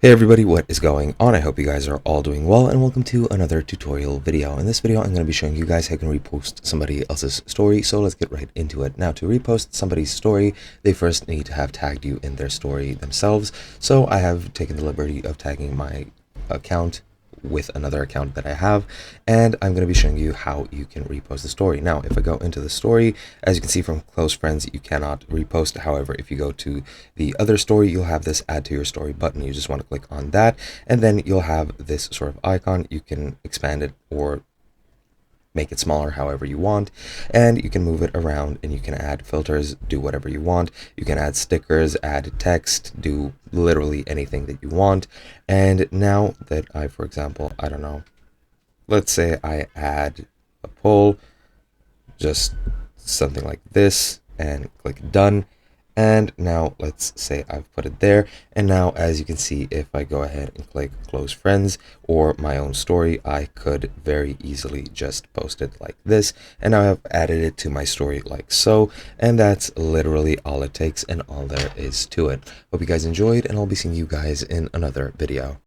Hey everybody, what is going on? I hope you guys are all doing well, and welcome to another tutorial video. In this video, I'm going to be showing you guys how you can repost somebody else's story, so let's get right into it. Now, to repost somebody's story, they first need to have tagged you in their story themselves, so I have taken the liberty of tagging my account with another account that I have, and I'm going to be showing you how you can repost the story. Now, if I go into the story, as you can see from close friends, you cannot repost. However, if you go to the other story, you'll have this add to your story button. You just want to click on that, and then you'll have this sort of icon. You can expand it or make it smaller however you want, and you can move it around, and you can add filters, do whatever you want. You can add stickers, add text, do literally anything that you want. And now that I, for example, I don't know, let's say I add a poll, just something like this, and click done. And now let's say I've put it there, and now as you can see, if I go ahead and click close friends or my own story, I could very easily just post it like this, and now I've added it to my story like so. And that's literally all it takes and all there is to it. Hope you guys enjoyed, and I'll be seeing you guys in another video.